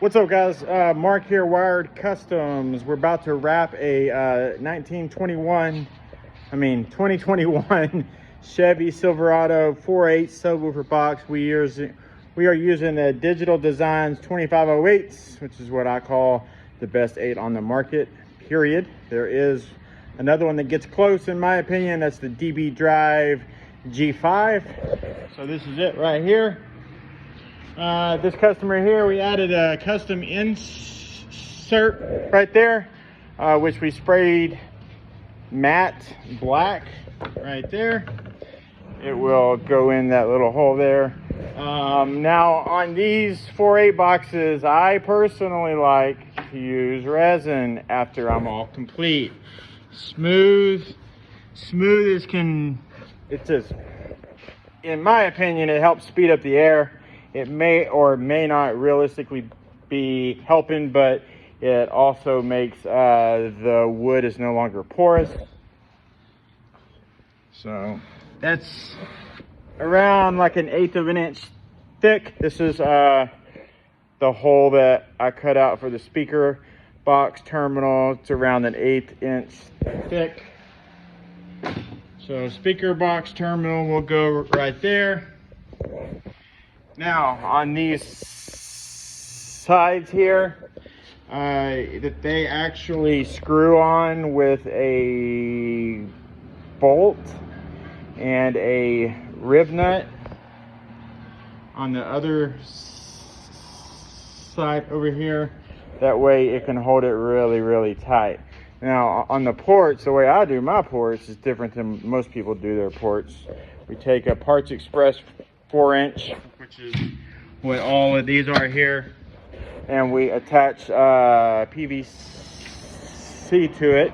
What's up, guys? Mark here, Wired Customs. We're about to wrap a 2021 Chevy Silverado 4.8 subwoofer box. We are using the Digital Designs 2508s, which is what I call the best 8 on the market, period. There is another one that gets close, in my opinion. That's the DB Drive G5. So this is it right here. This customer here, we added a custom insert right there, which we sprayed matte black right there. It will go in that little hole there. Now on these 4.8 boxes, I personally like to use resin after I'm all complete. Smooth as can. It just, in my opinion, it helps speed up the air. It may or may not realistically be helping, but it also makes the wood is no longer porous. So that's around like 1/8 of an inch thick. This is the hole that I cut out for the speaker box terminal. It's around 1/8 inch thick. So speaker box terminal will go right there. Now on these sides here, that they actually screw on with a bolt and a rib nut. On the other side over here, that way it can hold it really tight. Now on the ports, the way I do my ports is different than most people do their ports. We take a Parts Express 4-inch, which is what all of these are here, and we attach PVC to it,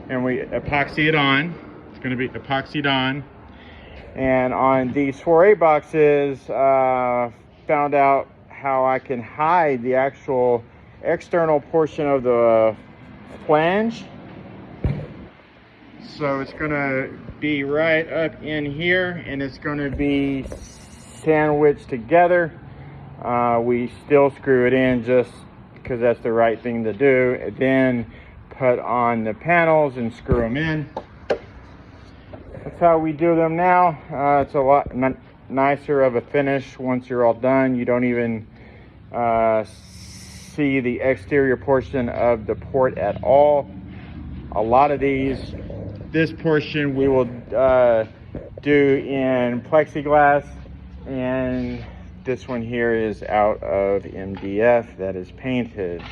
and we epoxy it on. It's going to be epoxied on. And on these 4.8 boxes, found out how I can hide the actual external portion of the flange. So it's going to be right up in here, and it's going to be sandwiched together. We still screw it in just because that's the right thing to do, and then put on the panels and screw them in. That's how we do them now. It's a lot nicer of a finish once you're all done. You don't even see the exterior portion of the port at all. A lot of this portion we will do in plexiglass, and this one here is out of MDF that is painted.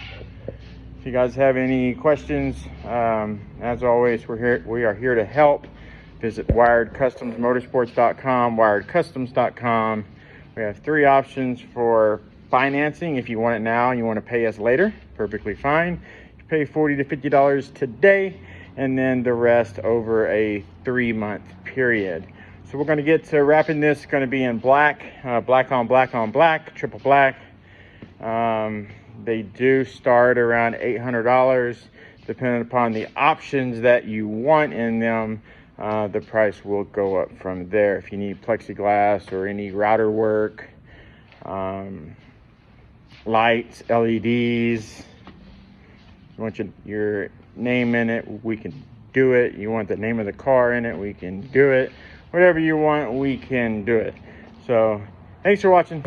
If you guys have any questions, as always, we are here to help. Visit wiredcustomsmotorsports.com, wiredcustoms.com. We have 3 options for financing. If you want it now and you want to pay us later, perfectly fine. You pay $40 to $50 today, and then the rest over a 3-month period. So we're going to get to wrapping this. It's going to be in black, black on black on black, triple black. They do start around $800, depending upon the options that you want in them. The price will go up from there. If you need plexiglass or any router work, lights, LEDs, you want your name in it, we can do it. You want the name of the car in it, we can do it. Whatever you want, we can do it. So thanks for watching.